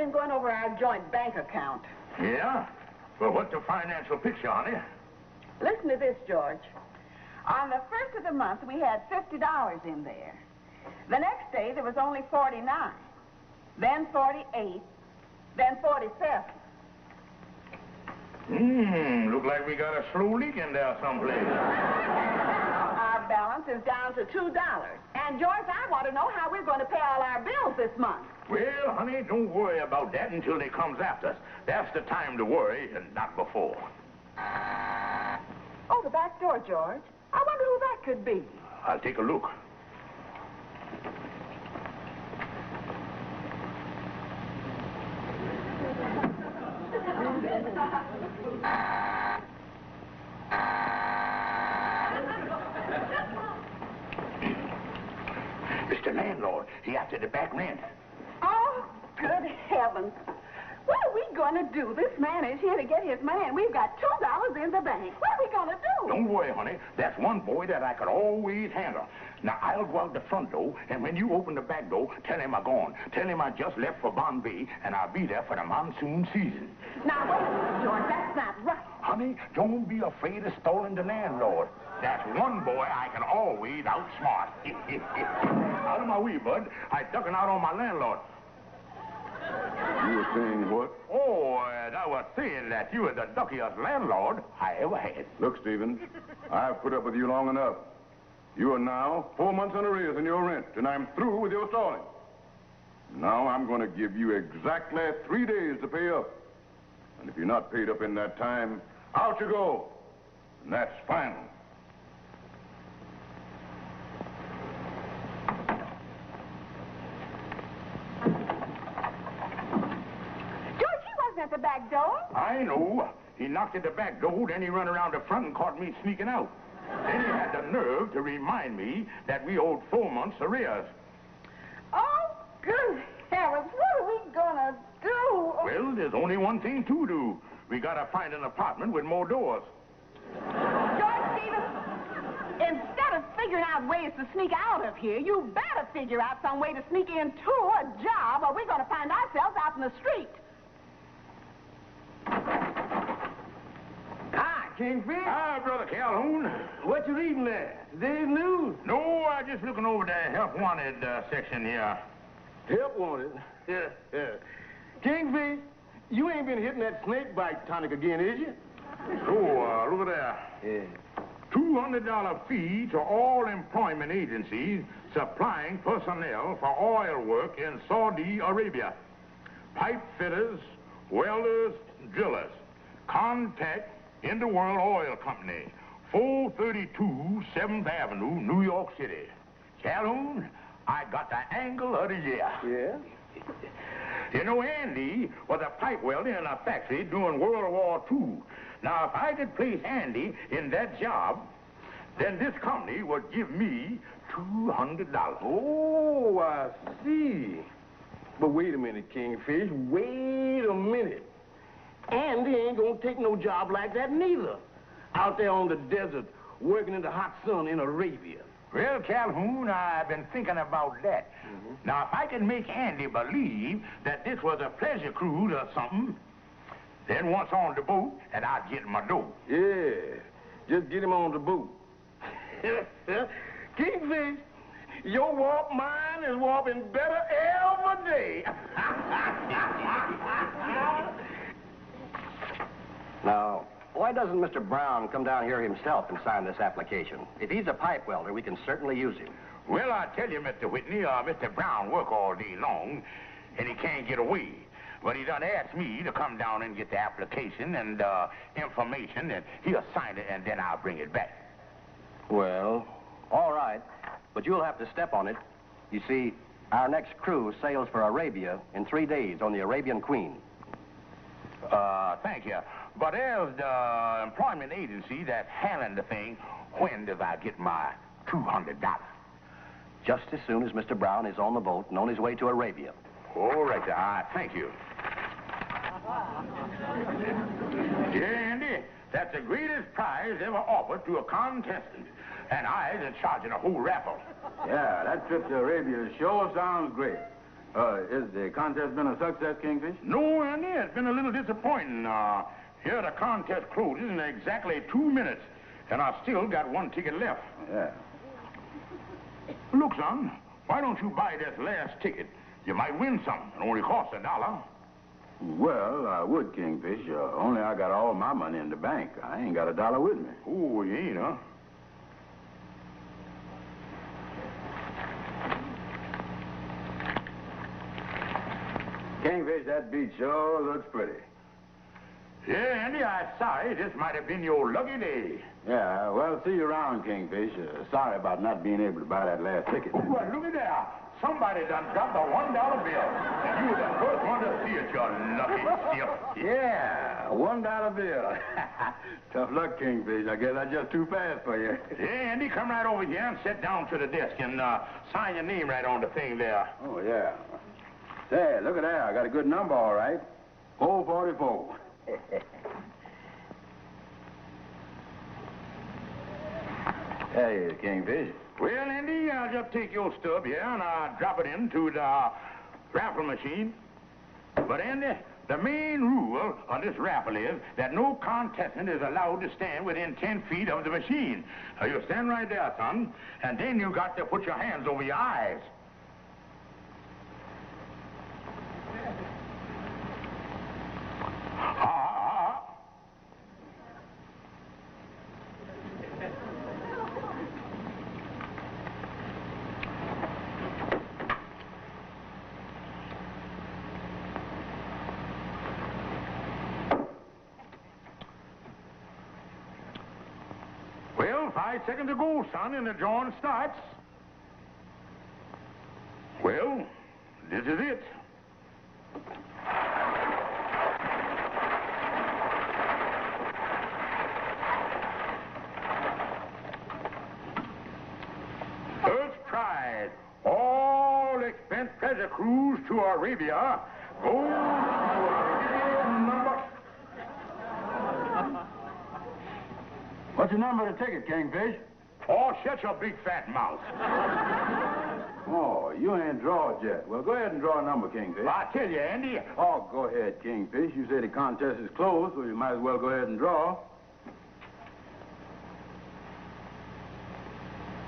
been going over our joint bank account. Yeah? Well, what's the financial picture, honey? Listen to this, George. On the first of the month, we had $50 in there. The next day, there was only 49. Then 48. Then 47. Look like we got a slow leak in there someplace. Our balance is down to $2. And, George, I want to know how we're going to pay all our bills this month. Well, honey, don't worry about that until they comes after us. That's the time to worry, and not before. Oh, the back door, George. I wonder who that could be. I'll take a look. Mr. Landlord, he after the back rent. Oh, good heavens. What are we going to do? This man is here to get his man. We've got $2 in the bank. What are we going to do? Don't worry, honey. That's one boy that I could always handle. Now, I'll go out the front door, and when you open the back door, tell him I'm gone. Tell him I just left for Bombay, and I'll be there for the monsoon season. Now, wait a minute, George. That's not right. Honey, don't be afraid of stalling the landlord. That's one boy I can always outsmart. Out of my way, bud. I ducking out on my landlord. You were saying what? Oh, I was saying that you were the duckiest landlord I ever had. Look, Stephen, I've put up with you long enough. You are now 4 months in arrears in your rent, and I'm through with your stalling. Now I'm going to give you exactly 3 days to pay up. And if you're not paid up in that time, out you go. And that's final. At the back door? I know. He knocked at the back door, then he run around the front and caught me sneaking out. Then he had the nerve to remind me that we owed 4 months arrears. Oh, good heavens, what are we gonna do? Well, there's only one thing to do. We gotta find an apartment with more doors. George Stevens, instead of figuring out ways to sneak out of here, you better figure out some way to sneak into a job, or we're gonna find ourselves out in the street. Hi, Kingfish. Hi, Brother Calhoun. What you reading there? Today's news? No, I just looking over the help wanted section here. Help wanted? Yeah. Kingfish, you ain't been hitting that snake bite tonic again, is you? Oh, look at that. Yeah. $200 fee to all employment agencies supplying personnel for oil work in Saudi Arabia. Pipe fitters, welders, drillers. Contact In the World Oil Company, 432 7th Avenue, New York City. Calhoun, I got the angle of the year. Yeah? You know, Andy was a pipe welder in a factory during World War II. Now, if I could place Andy in that job, then this company would give me $200. Oh, I see. But wait a minute, Kingfish. Wait a minute. Andy ain't gonna take no job like that neither. Out there on the desert, working in the hot sun in Arabia. Well, Calhoun, I've been thinking about that. Now, if I could make Andy believe that this was a pleasure cruise or something, then once on the boat, and I'd get my dough. Yeah, just get him on the boat. Kingfish, your warp mind is warping better every day. Now, why doesn't Mr. Brown come down here himself and sign this application? If he's a pipe welder, we can certainly use him. Well, I tell you, Mr. Whitney, Mr. Brown work all day long, and he can't get away. But he done asked me to come down and get the application and information, and he'll sign it, and then I'll bring it back. Well, all right, but you'll have to step on it. You see, our next cruise sails for Arabia in 3 days on the Arabian Queen. Thank you. But as the employment agency that's handling the thing, when does I get my $200? Just as soon as Mr. Brown is on the boat and on his way to Arabia. All right, sir. Thank you. Yeah, Andy, that's the greatest prize ever offered to a contestant. And I is in charge of the whole raffle. Yeah, that trip to Arabia sure sounds great. Has the contest been a success, Kingfish? No, Andy, it's been a little disappointing. Here the contest closes in exactly 2 minutes, and I still got one ticket left. Yeah. Look, son, why don't you buy this last ticket? You might win something. It only costs $1. Well, I would, Kingfish. Only I got all my money in the bank. I ain't got $1 with me. Oh, you ain't, huh? Kingfish, that beach sure looks pretty. Yeah, Andy, I'm sorry. This might have been your lucky day. Yeah, well, see you around, Kingfish. Sorry about not being able to buy that last ticket. Oh, well, look at there. Somebody done dropped a $1 bill. And you were the first one to see it, you lucky stiff. Yeah, $1 bill. Tough luck, Kingfish. I guess that's just too fast for you. Yeah, Andy, come right over here and sit down to the desk and sign your name right on the thing there. Oh, yeah. Say, look at that. I got a good number, all right. 444. Hey, Kingfish. Well, Andy, I'll just take your stub here and drop it into the raffle machine. But, Andy, the main rule of this raffle is that no contestant is allowed to stand within 10 feet of the machine. Now, you stand right there, son, and then you got to put your hands over your eyes. Well, 5 seconds to go, son, and the drawing starts. Well, this is it. First prize, all expense pleasure cruise to Arabia goes to Arabian number... What's the number of the ticket, Kingfish? Oh, shut your big fat mouth. Oh, you ain't drawed yet. Well, go ahead and draw a number, Kingfish. I tell you, Andy. Oh, go ahead, Kingfish. You say the contest is closed, so you might as well go ahead and draw.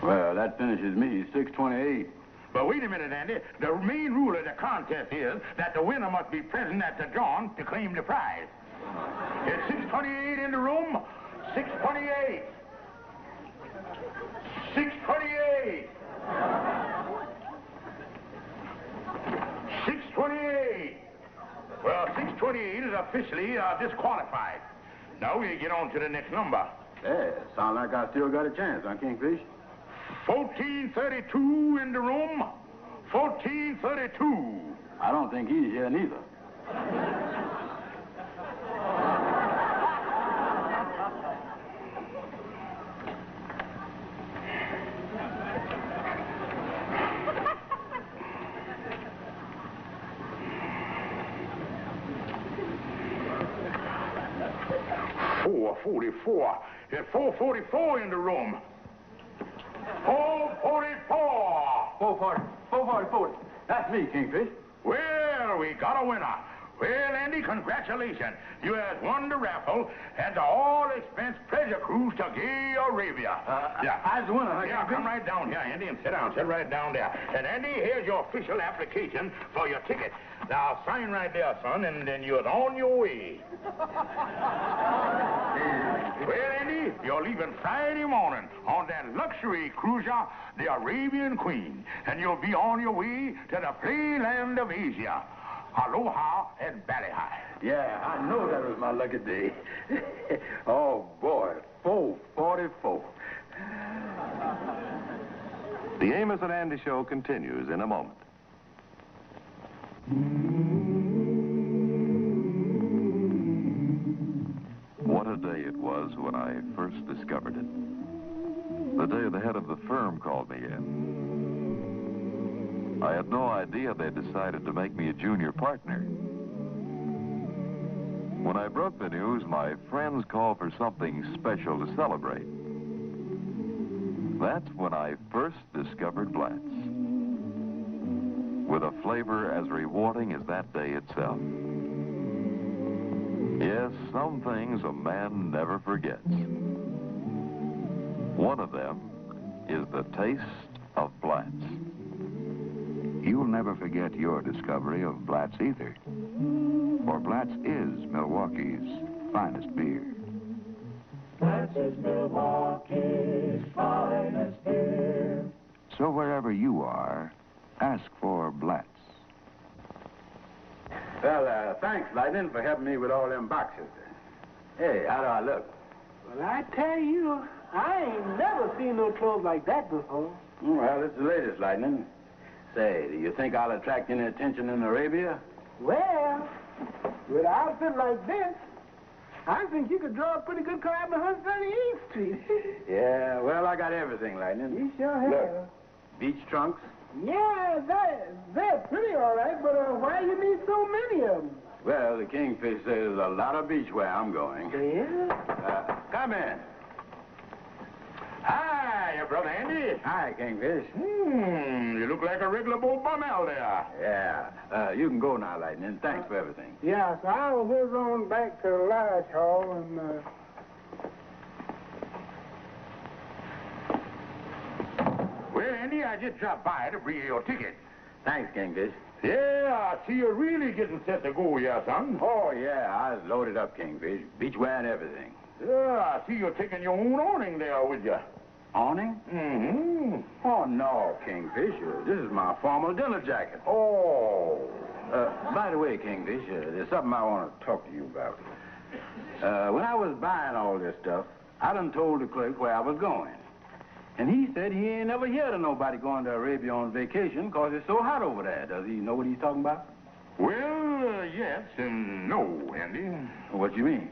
Well, that finishes me, 628. But wait a minute, Andy. The main rule of the contest is that the winner must be present at the drawing to claim the prize. It's 628 in the room. 628. 628. 628. Well, 628 is officially disqualified. Now we get on to the next number. Yeah, sound like I still got a chance, huh, Kingfish? 1432 in the room. 1432. I don't think he's here neither. There's 444 in the room. 444. 440. That's me, Kingfish. Well, we got a winner. Well, Andy, congratulations. You have won the raffle and the all-expense pleasure cruise to Gay Arabia. I was the winner, huh, Yeah, Kingfish? come right down here, Andy, and sit down. Sit right down there. And, Andy, here's your official application for your ticket. Now, sign right there, son, and then you're on your way. Well, Andy, you're leaving Friday morning on that luxury cruiser, the Arabian Queen, and you'll be on your way to the playland of Asia. Aloha and Ballyhigh. Yeah, I know that was my lucky day. Oh, boy, 444. The Amos and Andy Show continues in a moment. What a day it was when I first discovered it. The day the head of the firm called me in. I had no idea they decided to make me a junior partner. When I broke the news, my friends called for something special to celebrate. That's when I first discovered Blatz. with a flavor as rewarding as that day itself. Yes, some things a man never forgets. One of them is the taste of Blatz. You'll never forget your discovery of Blatz either. For Blatz is Milwaukee's finest beer. Blatz is Milwaukee's finest beer. So wherever you are, ask for Blatz. Well, thanks, Lightning, for helping me with all them boxes. Hey, how do I look? Well, I tell you, I ain't never seen no clothes like that before. Well, it's the latest, Lightning. Say, do you think I'll attract any attention in Arabia? Well, with an outfit like this, I think you could draw a pretty good crowd on 138th Street. Yeah, well, I got everything, Lightning. You sure have. Look, beach trunks. Yeah, they're pretty all right, but why you need so many of them? Well, the Kingfish says there's a lot of beach where I'm going. Yeah? Come in. Hi, brother Andy. Hi, Kingfish. You look like a regular bull bum out there. Yeah. You can go now, Lightning. Thanks for everything. Yeah, so I will whiz on back to the lodge hall and, Well, Andy, I just dropped by to bring you your ticket. Thanks, Kingfish. Yeah, I see you're really getting set to go here, son. Oh, yeah, I was loaded up, Kingfish. Beachwear and everything. Yeah, I see you're taking your own awning there with you. Awning? Mm-hmm. Oh, no, Kingfish. This is my formal dinner jacket. Oh. By the way, Kingfish, there's something I want to talk to you about. When I was buying all this stuff, I done told the clerk where I was going. And he said he ain't never heard of nobody going to Arabia on vacation because it's so hot over there. Does he know what he's talking about? Well, yes and no, Andy. What you mean?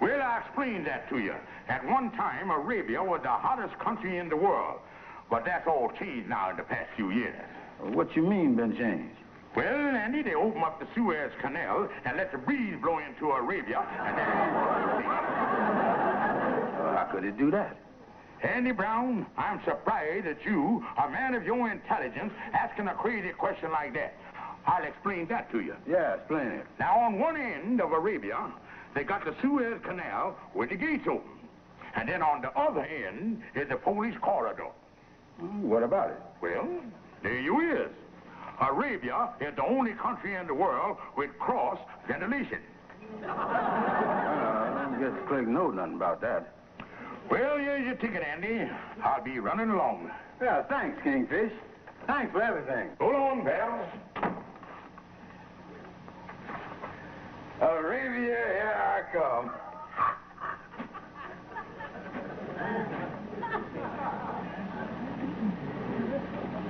Well, I explained that to you. At one time, Arabia was the hottest country in the world. But that's all changed now in the past few years. What you mean been changed? Well, Andy, they opened up the Suez Canal and let the breeze blow into Arabia, and then... How could it do that? Andy Brown, I'm surprised that you, a man of your intelligence, asking a crazy question like that. I'll explain that to you. Yeah, explain it. Now, on one end of Arabia, they got the Suez Canal with the gates open. And then on the other end is the police corridor. What about it? Well, there you is. Arabia is the only country in the world with cross ventilation. I guess the clerk knows nothing about that. Well, here's your ticket, Andy. I'll be running along. Yeah, thanks, Kingfish. Thanks for everything. Hold on, pal. Arabia, here I come.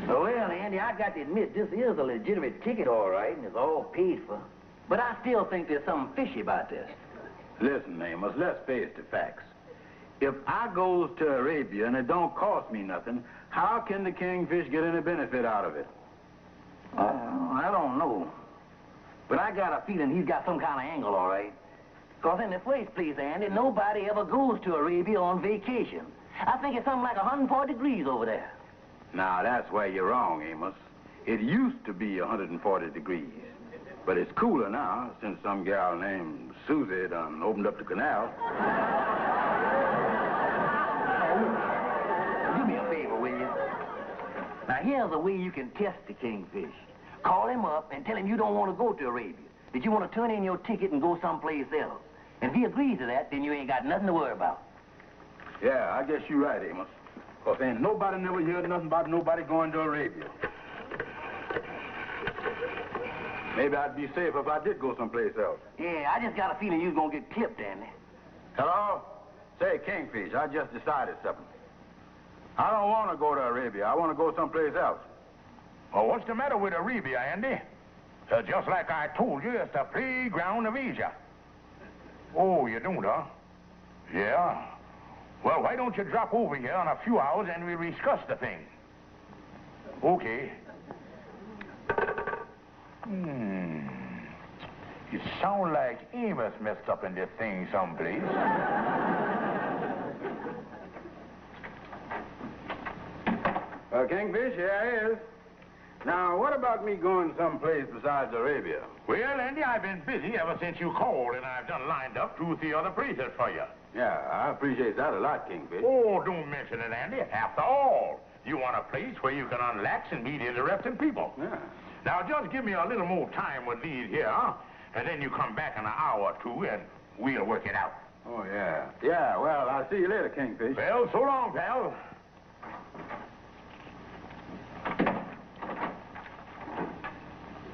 Well, Andy, I got to admit, this is a legitimate ticket, all right, and it's all paid for. But I still think there's something fishy about this. Listen, Amos, let's face the facts. If I goes to Arabia and it don't cost me nothing, how can the Kingfish get any benefit out of it? I don't know. But I got a feeling he's got some kind of angle, all right. Because in the first place, Andy, nobody ever goes to Arabia on vacation. I think it's something like 140 degrees over there. Now, that's where you're wrong, Amos. It used to be 140 degrees. But it's cooler now, since some gal named Susie done opened up the canal. Do me a favor, will you? Now, here's a way you can test the Kingfish. Call him up and tell him you don't want to go to Arabia, that you want to turn in your ticket and go someplace else. And if he agrees to that, then you ain't got nothing to worry about. Yeah, I guess you're right, Amos. Because ain't nobody never heard nothing about nobody going to Arabia. Maybe I'd be safe if I did go someplace else. Yeah, I just got a feeling you're going to get clipped, Andy. Hello? Say, Kingfish, I just decided something. I don't want to go to Arabia. I want to go someplace else. Well, what's the matter with Arabia, Andy? Just like I told you, it's the playground of Asia. Oh, you don't, huh? Yeah. Well, why don't you drop over here in a few hours and we discuss the thing? Okay. You sound like Amos messed up in this thing someplace. Kingfish, here I is. Now, what about me going someplace besides Arabia? Well, Andy, I've been busy ever since you called, and I've done lined up 2 or 3 other places for you. Yeah, I appreciate that a lot, Kingfish. Oh, don't mention it, Andy. After all, you want a place where you can unlax and meet interesting people. Yeah. Now, just give me a little more time with these here, and then you come back in an hour or 2, and we'll work it out. Oh, yeah. Yeah, well, I'll see you later, Kingfish. Well, so long, pal.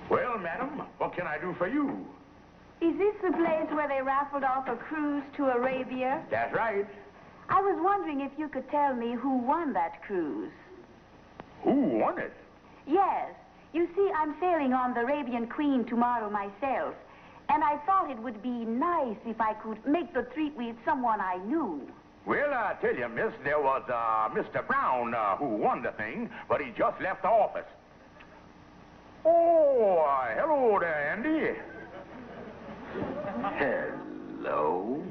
Well, madam, what can I do for you? Is this the place where they raffled off a cruise to Arabia? That's right. I was wondering if you could tell me who won that cruise. Who won it? Yes. You see, I'm sailing on the Arabian Queen tomorrow myself, and I thought it would be nice if I could make the treat with someone I knew. Well, I tell you, miss, there was Mr. Brown who won the thing, but he just left the office. Oh, hello there, Andy. Hello?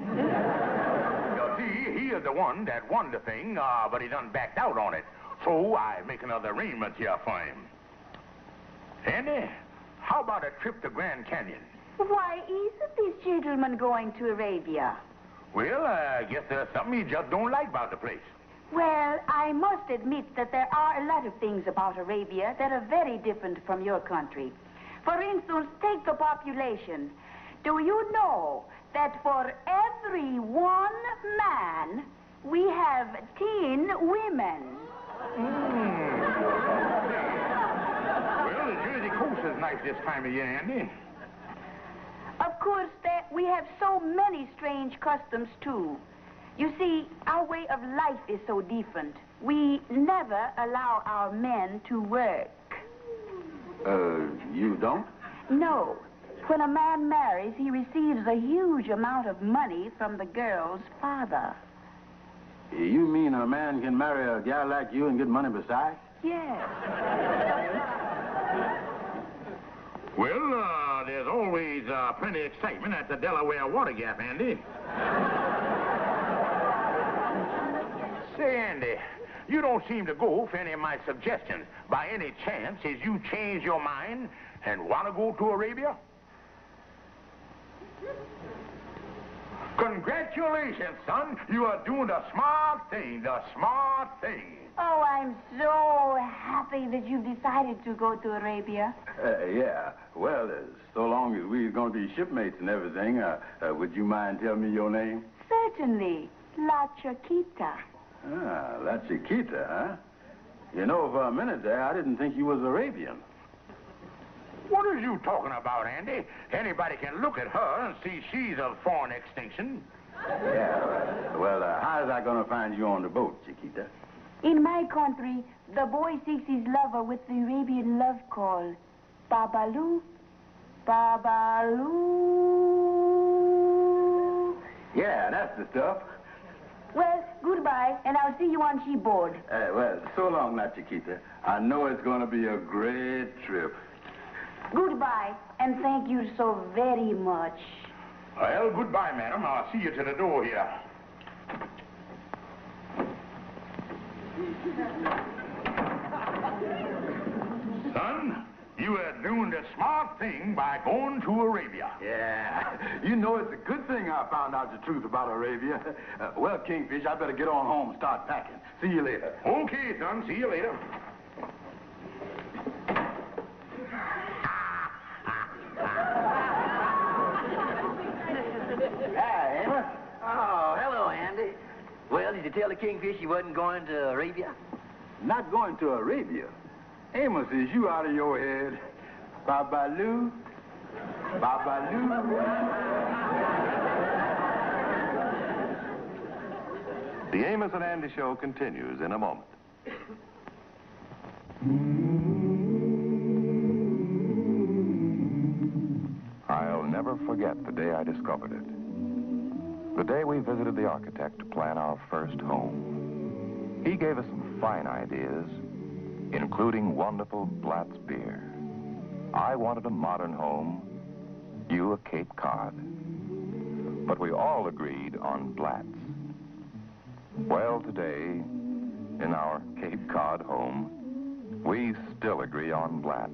You see, he is the one that won the thing, but he done backed out on it. So I make another arrangement here for him. Andy, how about a trip to Grand Canyon? Why isn't this gentleman going to Arabia? Well, I guess there's something he just don't like about the place. Well, I must admit that there are a lot of things about Arabia that are very different from your country. For instance, take the population. Do you know that for every 1 man, we have 10 women? Well, the Jersey coast is nice this time of year, Andy. Of course, we have so many strange customs, too. You see, our way of life is so different. We never allow our men to work. You don't? No. When a man marries, he receives a huge amount of money from the girl's father. You mean a man can marry a gal like you and get money besides? Yes. Well, there's always plenty of excitement at the Delaware Water Gap, Andy. Say, Andy, you don't seem to go for any of my suggestions. By any chance, has you changed your mind and want to go to Arabia? Congratulations, son. You are doing the smart thing, Oh, I'm so happy that you've decided to go to Arabia. Yeah. Well, so long as we're going to be shipmates and everything, would you mind telling me your name? Certainly. La Chiquita. Ah, La Chiquita, huh? You know, for a minute there, I didn't think you was Arabian. What are you talking about, Andy? Anybody can look at her and see she's of foreign extinction. Yeah, well, how is I going to find you on the boat, Chiquita? In my country, the boy seeks his lover with the Arabian love call. Babaloo, babaloo. Yeah, that's the stuff. Well, goodbye, and I'll see you on shipboard. Well, so long, La Chiquita. I know it's going to be a great trip. Goodbye, and thank you so very much. Well, goodbye, madam. I'll see you to the door here. Son, you are doing the smart thing by going to Arabia. Yeah, you know it's a good thing I found out the truth about Arabia. Well, Kingfish, I better get on home and start packing. See you later. Okay, son. See you later. Hi, Amos. Oh, hello, Andy. Well, did you tell the Kingfish you wasn't going to Arabia? Not going to Arabia? Amos, is you out of your head? Babaloo, babaloo. The Amos and Andy Show continues in a moment. I'll never forget the day I discovered it. The day we visited the architect to plan our first home. He gave us some fine ideas, including wonderful Blatz beer. I wanted a modern home, you a Cape Cod. But we all agreed on Blatz. Well, today, in our Cape Cod home, We still agree on Blatz.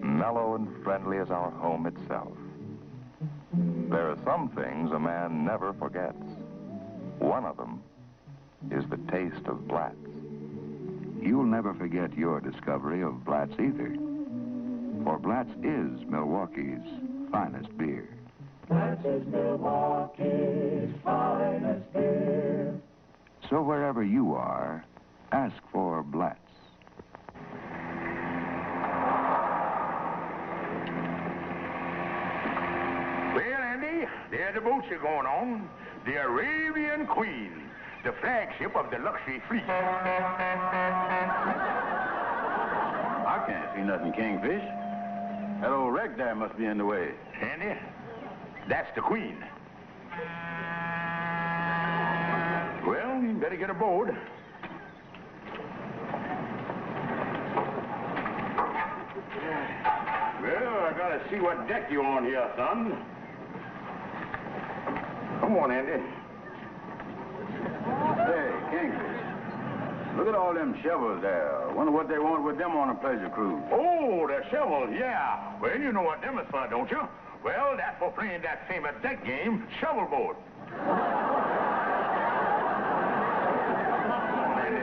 Mellow and friendly as our home itself. There are some things a man never forgets. One of them is the taste of Blatz. You'll never forget your discovery of Blatz either. For Blatz is Milwaukee's finest beer. Blatz is Milwaukee's finest beer. So wherever you are, ask for Blatz. Well, Andy, there's the boat you're going on. The Arabian Queen, the flagship of the luxury fleet. I can't see nothing, Kingfish. That old wreck there must be in the way. Andy, that's the Queen. Well, you better get aboard. Well, I gotta see what deck you're on here, son. Come on, Andy. Hey, Kingfish, look at all them shovels there. Wonder what they want with them on a pleasure cruise. Oh, the shovels, yeah. Well, you know what them is for, don't you? Well, that's for playing that famous deck game, shovelboard. Come on, Andy.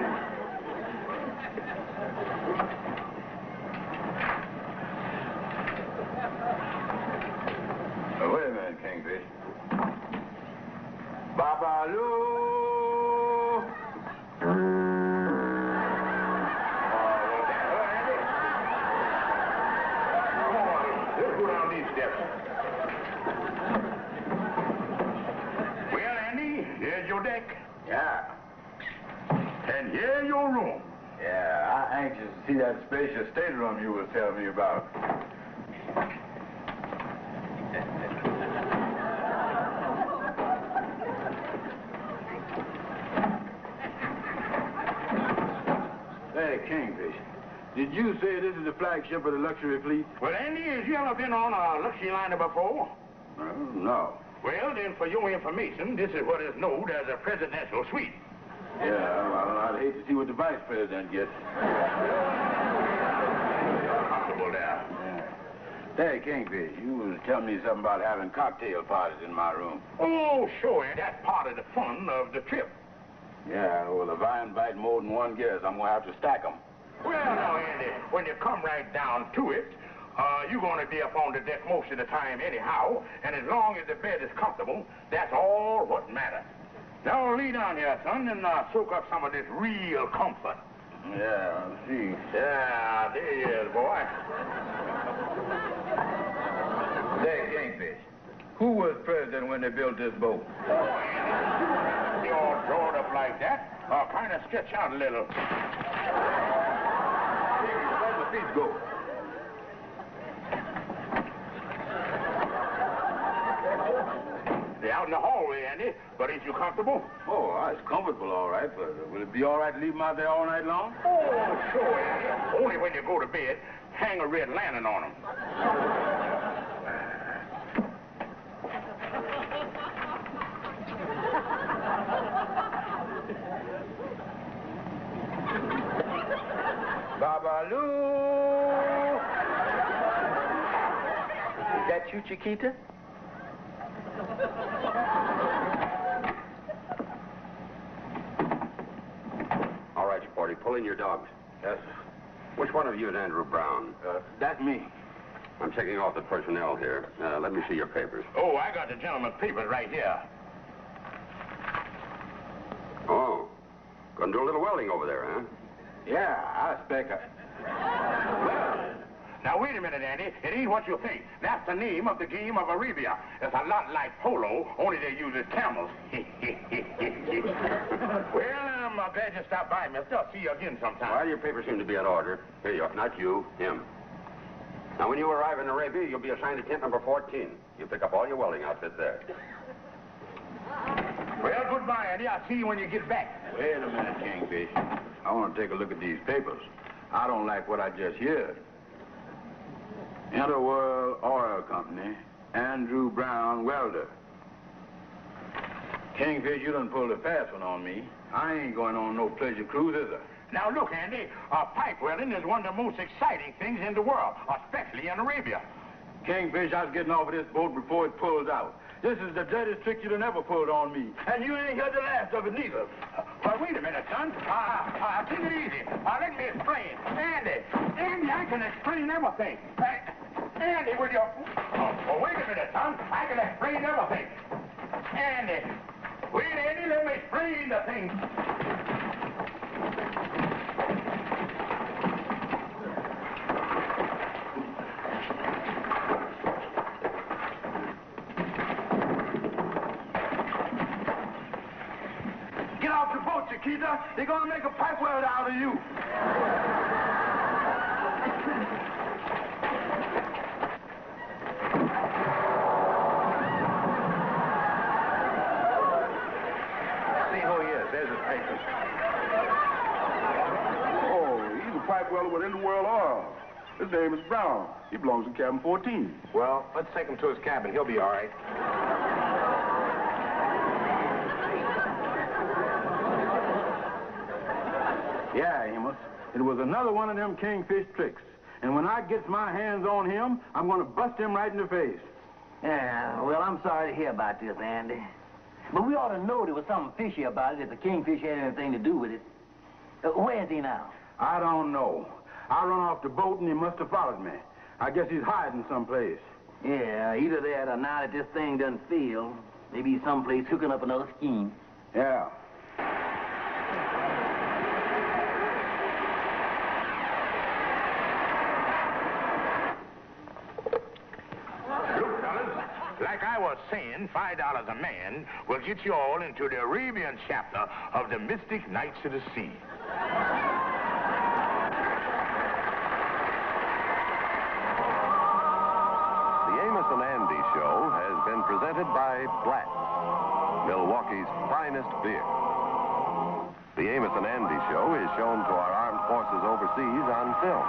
Wait a minute, Kingfish. Babaloo! Let's go down these steps. Well, Andy, here's your deck. Yeah. And here's your room. Yeah, I'm anxious to see that spacious stateroom you were telling me about. Hey, Kingfish, did you say this is the flagship of the luxury fleet? Well, Andy, have you ever been on a luxury liner before? No. Well, then, for your information, this is what is known as a presidential suite. Yeah, well, I'd hate to see what the vice president gets. Comfortable there. Hey, Kingfish, you was telling me something about having cocktail parties in my room. Oh, sure, and that's part of the fun of the trip. Yeah, well, if I invite more than one guest, I'm going to have to stack them. Well, now, Andy, when you come right down to it, you're going to be up on the deck most of the time anyhow, and as long as the bed is comfortable, that's all what matters. Now, lay down here, son, and soak up some of this real comfort. Yeah, I see. Yeah, there he is, boy. Say, Kingfish, who was president when they built this boat? They all drawn up like that, kind of stretch out a little. Let the feet go. They're out in the hallway, Andy, but ain't you comfortable? Oh, it's comfortable, all right, but will it be all right to leave them out there all night long? Oh, sure, Andy. Only when you go to bed, hang a red lantern on them. Babaloo! Is that you, Chiquita? All right, Sporty, pull in your dogs. Yes, sir. Which one of you is Andrew Brown? That's me. I'm checking off the personnel here. Let me see your papers. Oh, I got the gentleman's papers right here. Oh, gonna do a little welding over there, huh? Yeah, I expect Well, now, wait a minute, Andy. It ain't what you think. That's the name of the game of Arabia. It's a lot like polo, only they uses camels. Well, I'm glad you stopped by, mister. I'll see you again sometime. Well, your papers seem to be in order. Here you are. Not you, him. Now, when you arrive in Arabia, you'll be assigned to tent number 14. You pick up all your welding outfit there. Well, goodbye, Andy. I'll see you when you get back. Wait a minute, Kingfish. I want to take a look at these papers. I don't like what I just heard. Interworld Oil Company, Andrew Brown, welder. Kingfish, you done pulled a fast one on me. I ain't going on no pleasure cruise, is I? Now, look, Andy, pipe welding is one of the most exciting things in the world, especially in Arabia. Kingfish, I was getting off of this boat before it pulled out. This is the dirtiest trick you'd have ever pulled on me. And you ain't got the last of it neither. But wait a minute, son. Take it easy. Let me explain. Andy, I can explain everything. Andy, will you... Oh, wait a minute, son. I can explain everything. Andy. Wait, Andy, let me explain the thing. Get off the boat, Chiquita. They're gonna make a pipe welder out of you. There's his papers. Oh, he's a pipe welder with in-the-world oil. His name is Brown. He belongs in cabin 14. Well, let's take him to his cabin. He'll be all right. Yeah, Amos. It was another one of them kingfish tricks. And when I gets my hands on him, I'm going to bust him right in the face. Yeah, well, I'm sorry to hear about this, Andy. But we ought to know there was something fishy about it if the kingfish had anything to do with it. Where is he now? I don't know. I run off the boat and he must have followed me. I guess he's hiding someplace. Yeah, either that or now that this thing doesn't feel, maybe he's someplace hooking up another scheme. Yeah. Like I was saying, $5 a man will get you all into the Arabian chapter of the Mystic Knights of the Sea. The Amos and Andy Show has been presented by Blatz, Milwaukee's finest beer. The Amos and Andy Show is shown to our armed forces overseas on film.